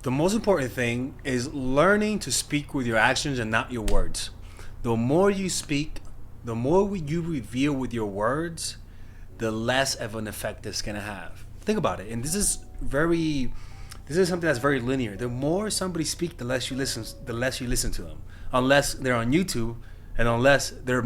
The most important thing is learning to speak with your actions and not your words. The more you speak, the more you reveal with your words, the less of an effect it's gonna have. Think about it, and this is something that's very linear. The more somebody speaks, the less you listen. The less you listen to them, unless they're on YouTube, and unless they're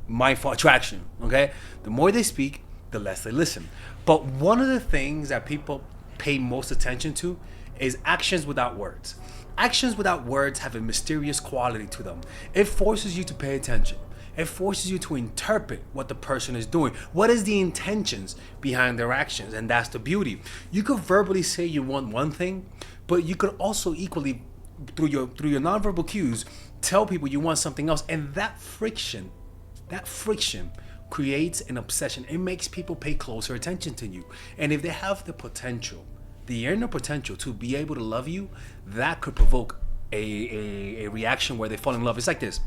mindful attraction. Okay, the more they speak, the less they listen. But one of the things that people pay most attention to is actions without words. Actions without words have a mysterious quality to them. It forces you to pay attention. It forces you to interpret what the person is doing. What is the intentions behind their actions? And that's the beauty. You could verbally say you want one thing, but you could also equally through your nonverbal cues tell people you want something else. And that friction creates an obsession. It makes people pay closer attention to you. And if they have the inner potential to be able to love you, that could provoke a reaction where they fall in love. It's like this.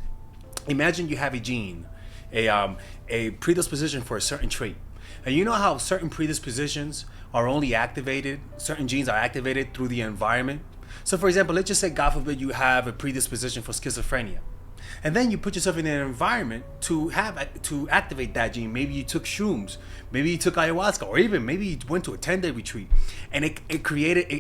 Imagine you have a gene, a predisposition for a certain trait. And you know how certain predispositions are only activated, certain genes are activated through the environment. So for example, let's just say, God forbid, you have a predisposition for schizophrenia. And then you put yourself in an environment to activate that gene. Maybe you took shrooms, maybe you took ayahuasca, or even maybe you went to a 10-day retreat, and it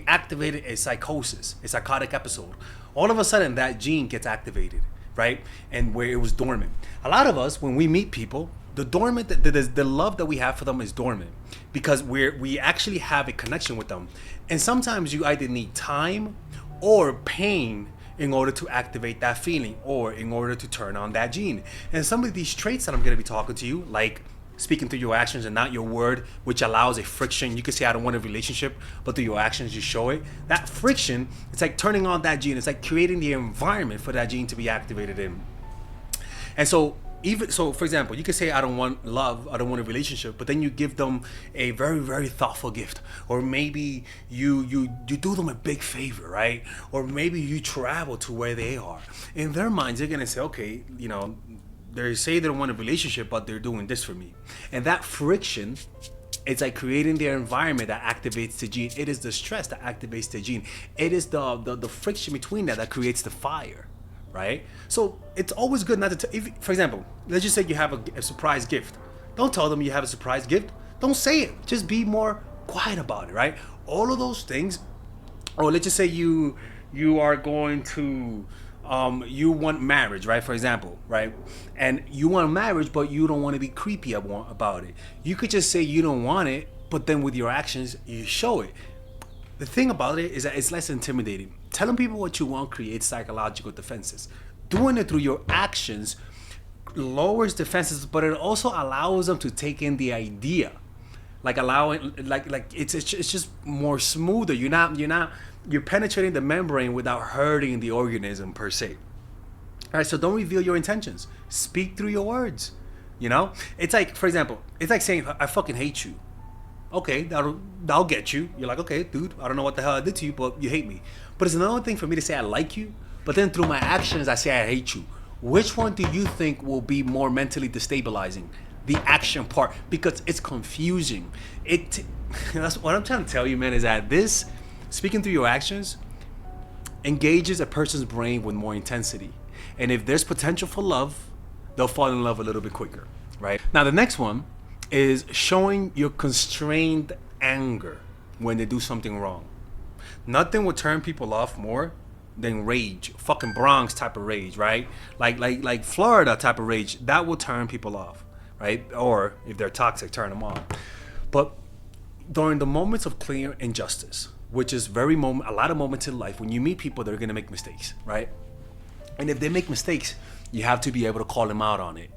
activated a psychosis, a psychotic episode. All of a sudden, that gene gets activated, right? And where it was dormant. A lot of us, when we meet people, the love that we have for them is dormant because we actually have a connection with them. And sometimes you either need time or pain in order to activate that feeling or in order to turn on that gene. And some of these traits that I'm going to be talking to you, like speaking through your actions and not your word, which allows a friction. You could say, I don't want a relationship, but through your actions you show it. That friction, it's like turning on that gene. It's like creating the environment for that gene to be activated in. And so for example, you could say, I don't want love, I don't want a relationship, but then you give them a very, very thoughtful gift. Or maybe you do them a big favor, right? Or maybe you travel to where they are. In their minds, they're gonna say, okay, they say they don't want a relationship, but they're doing this for me. And that friction, it's like creating their environment that activates the gene. It is the stress that activates the gene. It is the friction between that creates the fire. Right? So it's always good not to for example, let's just say you have a surprise gift. Don't tell them you have a surprise gift. Don't say it. Just be more quiet about it, right? All of those things. Or let's just say you are going to you want marriage, right? For example, right? And you want marriage, but you don't want to be creepy about it. You could just say you don't want it, but then with your actions, you show it. The thing about it is that it's less intimidating. Telling people what you want creates psychological defenses. Doing it through your actions lowers defenses, but it also allows them to take in the idea. Like it's just more smoother. You're penetrating the membrane without hurting the organism per se. All right, so don't reveal your intentions. Speak through your words. It's like, for example, it's like saying, I fucking hate you. Okay, that'll get you. You're like, okay, dude, I don't know what the hell I did to you, but you hate me. But it's another thing for me to say I like you, but then through my actions I say I hate you. Which one do you think will be more mentally destabilizing? The action part, because it's confusing. That's what I'm trying to tell you, man, is that this, speaking through your actions, engages a person's brain with more intensity. And if there's potential for love, they'll fall in love a little bit quicker, right? Now, the next one is showing your constrained anger when they do something wrong. Nothing will turn people off more than rage, fucking Bronx type of rage, right? Like Florida type of rage. That will turn people off, right? Or if they're toxic, turn them on. But during the moments of clear injustice, which is a lot of moments in life, when you meet people, they're gonna make mistakes, right? And if they make mistakes, you have to be able to call them out on it.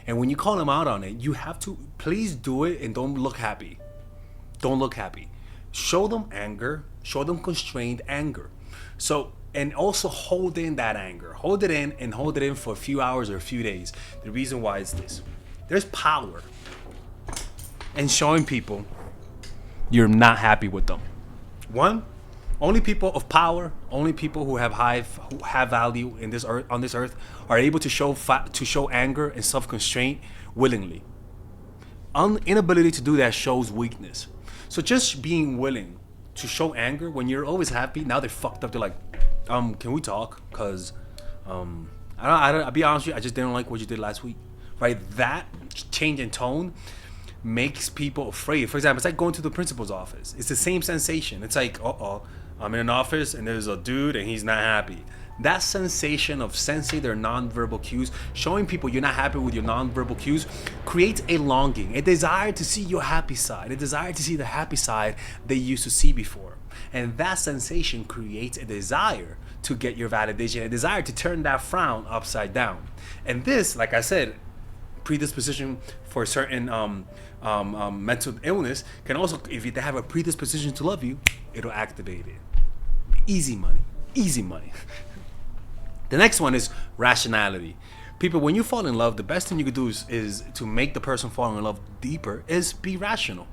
And when you call them out on it, you have to please do it and don't look happy. Don't look happy. Show them anger. Show them constrained anger. So, and also hold in that anger. Hold it in and hold it in for a few hours or a few days. The reason why is this. There's power in showing people you're not happy with them. One, only people of power, only people who have value in this earth, on this earth, are able to show anger and self-constraint willingly. Inability to do that shows weakness. So just being willing to show anger when you're always happy. Now they're fucked up. They're like, can we talk? Cause I'll be honest with you, I just didn't like what you did last week. Right? That change in tone makes people afraid. For example, it's like going to the principal's office. It's the same sensation. It's like, I'm in an office and there's a dude and he's not happy. That sensation of sensing their nonverbal cues, showing people you're not happy with your nonverbal cues, creates a longing, a desire to see your happy side, a desire to see the happy side they used to see before. And that sensation creates a desire to get your validation, a desire to turn that frown upside down. And this, like I said, predisposition for certain mental illness can also, if they have a predisposition to love you, it'll activate it. Easy money. Easy money. The next one is rationality. People, when you fall in love, the best thing you could do is to make the person fall in love deeper is be rational.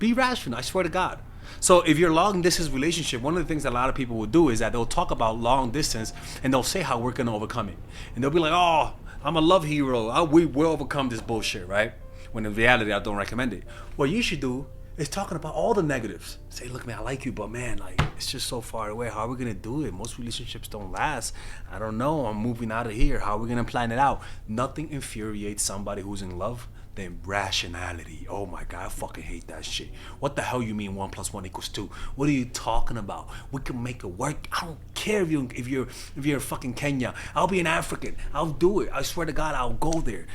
Be rational, I swear to God. So if you're long distance relationship, one of the things that a lot of people will do is that they'll talk about long distance and they'll say how we're gonna overcome it. And they'll be like, oh, I'm a love hero. We will overcome this bullshit, right? When in reality, I don't recommend it. What you should do is talking about all the negatives. Say, look, man, I like you, but man, like, it's just so far away. How are we gonna do it? Most relationships don't last. I don't know. I'm moving out of here. How are we gonna plan it out? Nothing infuriates somebody who's in love than rationality. Oh my God, I fucking hate that shit. What the hell you mean 1 + 1 = 2? What are you talking about? We can make it work. I don't care if you're fucking Kenya. I'll be an African. I'll do it. I swear to God, I'll go there.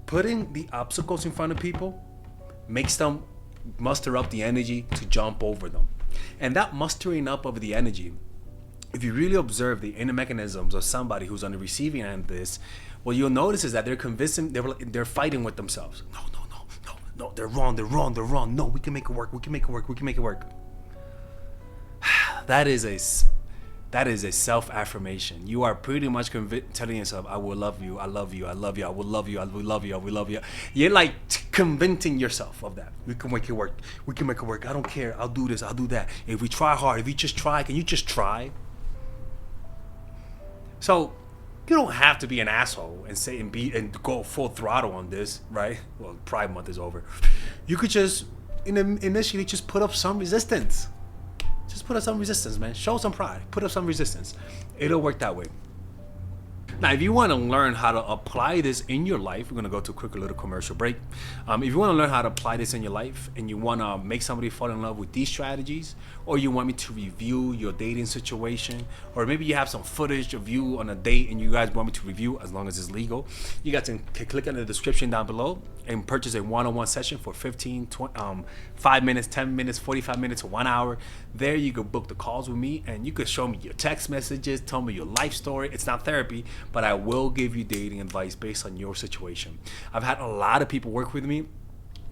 Putting the obstacles in front of people makes them muster up the energy to jump over them. And that mustering up of the energy, if you really observe the inner mechanisms of somebody who's on the receiving end of this, what you'll notice is that they're convincing, they're fighting with themselves. No, they're wrong. No, we can make it work. We can make it work. That is a self-affirmation. You are pretty much telling yourself, I will love you, I love you, I love you, I will love you, I will love you, I will love you. You're like convincing yourself of that. We can make it work. We can make it work. I don't care. I'll do this. I'll do that. If we try hard, if you just try, can you just try? So you don't have to be an asshole and say and go full throttle on this, right? Well, Pride Month is over. You could just initially just put up some resistance. Just put up some resistance, man. Show some pride. Put up some resistance. It'll work that way. Now, if you want to learn how to apply this in your life, we're going to go to a quick little commercial break. If you want to learn how to apply this in your life and you want to make somebody fall in love with these strategies, or you want me to review your dating situation, or maybe you have some footage of you on a date and you guys want me to review, as long as it's legal, you guys can click on the description down below and purchase a one-on-one session for 5 minutes, 10 minutes, 45 minutes, or 1 hour. There you can book the calls with me and you can show me your text messages, tell me your life story. It's not therapy, but I will give you dating advice based on your situation. I've had a lot of people work with me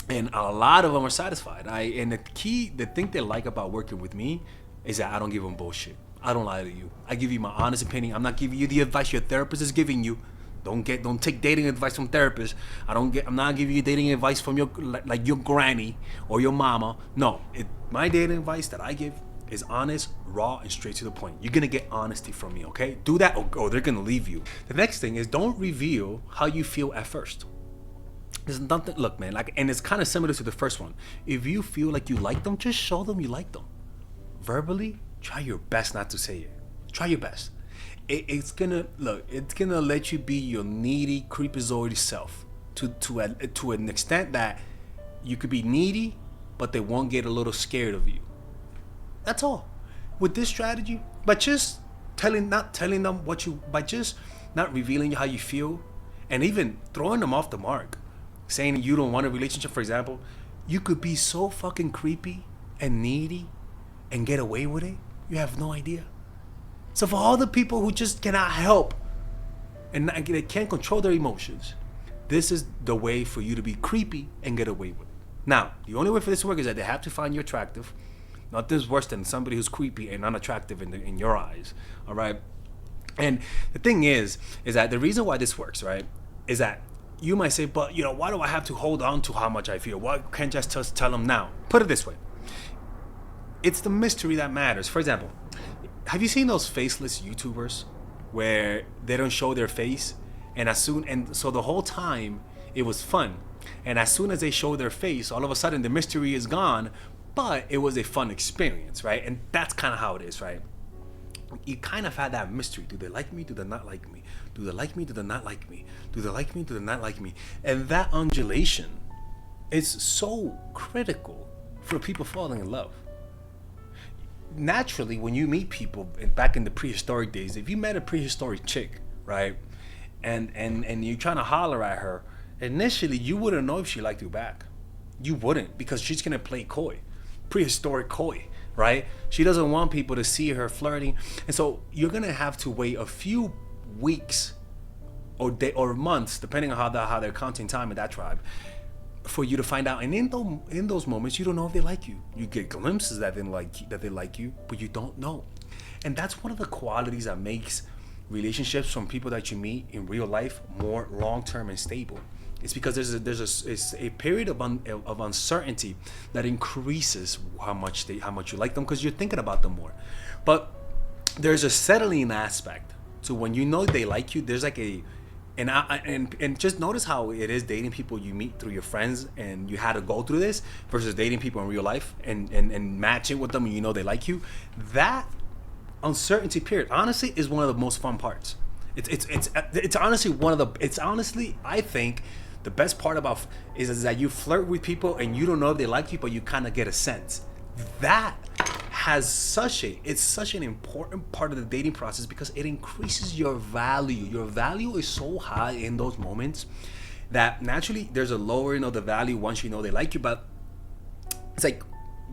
and a lot of them are satisfied. And the thing they like about working with me is that I don't give them bullshit. I don't lie to you. I give you my honest opinion. I'm not giving you the advice your therapist is giving you. Don't take dating advice from therapists. I'm not giving you dating advice from your granny or your mama. No, my dating advice that I give is honest, raw, and straight to the point. You're gonna get honesty from me, okay? Do that or they're gonna leave you. The next thing is don't reveal how you feel at first. There's nothing. Look, man, and it's kind of similar to the first one. If you feel like you like them, just show them you like them. Verbally, try your best not to say it. Try your best. It's gonna let you be your needy, creepazoid self to an extent that you could be needy, but they won't get a little scared of you. That's all. With this strategy, by just not telling them by just not revealing how you feel, and even throwing them off the mark, saying you don't want a relationship, for example, you could be so fucking creepy and needy and get away with it. You have no idea. So for all the people who just cannot help and they can't control their emotions, this is the way for you to be creepy and get away with it. Now, the only way for this to work is that they have to find you attractive. Nothing's worse than somebody who's creepy and unattractive in your eyes, all right? And the thing is that the reason why this works, right, is that you might say, but, why do I have to hold on to how much I feel? Why can't I just tell them now? Put it this way. It's the mystery that matters. For example, have you seen those faceless YouTubers where they don't show their face, and so the whole time it was fun, and as soon as they show their face, all of a sudden the mystery is gone, but it was a fun experience, right? And that's kind of how it is, right? You kind of had that mystery. Do they like me? Do they not like me? Do they like me? Do they not like me? Do they like me? Do they not like me? And that undulation is so critical for people falling in love. Naturally, when you meet people back in the prehistoric days, if you met a prehistoric chick, right, and you're trying to holler at her, initially you wouldn't know if she liked you back. You wouldn't, because she's gonna play coy, prehistoric coy, right? She doesn't want people to see her flirting, and so you're gonna have to wait a few weeks or months, depending on how they're counting time in that tribe, for you to find out. And in those moments, you don't know if they like you. You get glimpses that they like you, but you don't know. And that's one of the qualities that makes relationships from people that you meet in real life more long-term and stable. It's because there's a period of uncertainty that increases how much you like them, because you're thinking about them more. But there's a settling aspect to when you know they like you. There's like and just notice how it is dating people you meet through your friends and you had to go through this versus dating people in real life and matching with them and you know they like you. That uncertainty period, honestly, is one of the most fun parts. It's honestly I think the best part about is that you flirt with people and you don't know if they like you, but you kind of get a sense. That it's such an important part of the dating process because it increases your value. Your value is so high in those moments that naturally there's a lowering of the value once you know they like you. But it's like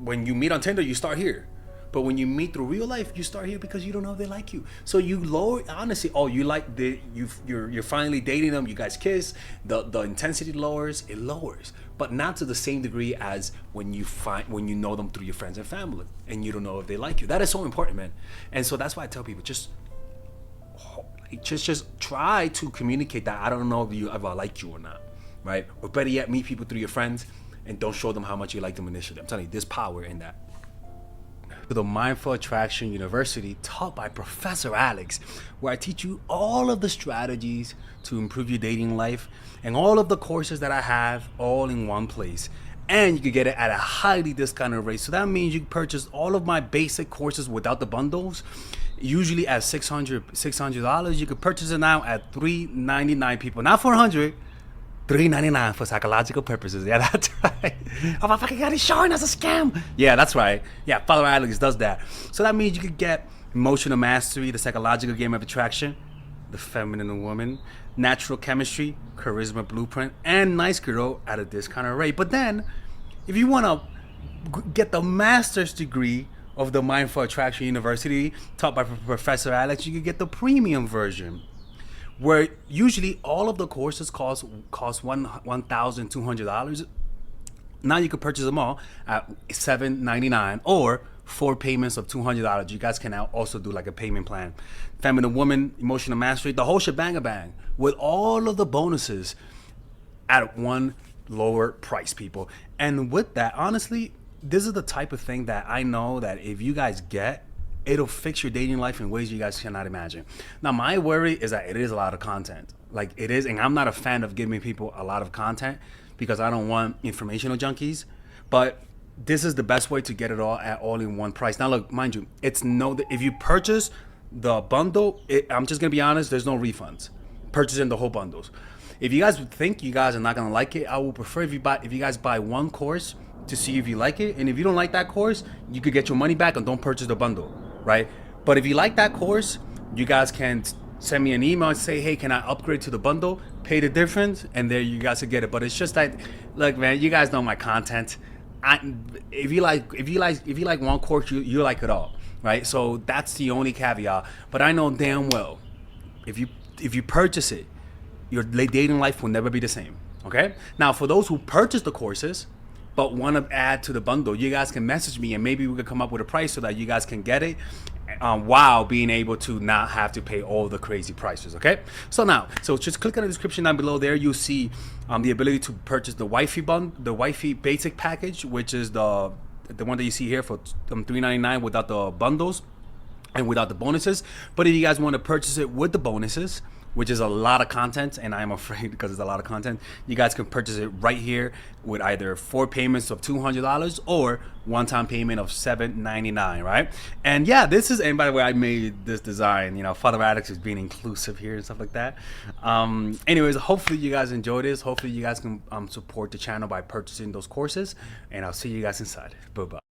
when you meet on Tinder, you start here. But when you meet through real life, you start here because you don't know if they like you. So you lower, honestly, you're finally dating them, you guys kiss, the intensity lowers, it lowers. But not to the same degree as when you know them through your friends and family and you don't know if they like you. That is so important, man. And so that's why I tell people, just try to communicate that I don't know if I like you or not, right? Or better yet, meet people through your friends and don't show them how much you like them initially. I'm telling you, there's power in that. The Mindful Attraction University, taught by Professor Alex, where I teach you all of the strategies to improve your dating life and all of the courses that I have all in one place. And you can get it at a highly discounted rate. So that means you can purchase all of my basic courses without the bundles, usually at $600. You can purchase it now at $399, people, not $400. $399 for psychological purposes. Yeah, that's right. Oh my fucking God, he's showing us a scam. Yeah, that's right. Yeah, Father Alex does that. So that means you could get Emotional Mastery, the Psychological Game of Attraction, The Feminine Woman, Natural Chemistry, Charisma Blueprint, and Nice Girl at a discounted rate. But then, if you want to get the master's degree of the Mindful Attraction University, taught by Professor Alex, you can get the premium version, where usually all of the courses cost $1,200. Now you can purchase them all at $799 or 4 payments of $200. You guys can now also do like a payment plan. Feminine Woman, Emotional Mastery, the whole shebang with all of the bonuses at one lower price, people. And with that, honestly, this is the type of thing that I know that if you guys get, it'll fix your dating life in ways you guys cannot imagine. Now, my worry is that it is a lot of content. Like it is, and I'm not a fan of giving people a lot of content because I don't want informational junkies. But this is the best way to get it all in one price. Now, look, mind you, if you purchase the bundle, I'm just gonna be honest, there's no refunds. Purchasing the whole bundles. If you guys think you guys are not gonna like it, I would prefer if you guys buy one course to see if you like it. And if you don't like that course, you could get your money back and don't purchase the bundle. Right? But if you like that course, you guys can send me an email and say, hey, can I upgrade to the bundle? Pay the difference, and there you guys will get it. But it's just like, look, man, you guys know my content. If you like one course, you like it all, right? So that's the only caveat. But I know damn well, if you purchase it, your dating life will never be the same. Okay? Now, for those who purchase the courses but want to add to the bundle, you guys can message me and maybe we could come up with a price so that you guys can get it while being able to not have to pay all the crazy prices, okay? So just click on the description down below. There you'll see the ability to purchase the Wifey basic package, which is the one that you see here for $399 without the bundles and without the bonuses. But if you guys want to purchase it with the bonuses, which is a lot of content, and I'm afraid because it's a lot of content, you guys can purchase it right here with either 4 payments of $200 or one-time payment of $7.99, right? And yeah, this is, and by the way, I made this design, you know, Father Radix is being inclusive here and stuff like that. Anyways, hopefully you guys enjoy this. Hopefully you guys can support the channel by purchasing those courses, and I'll see you guys inside. Bye-bye.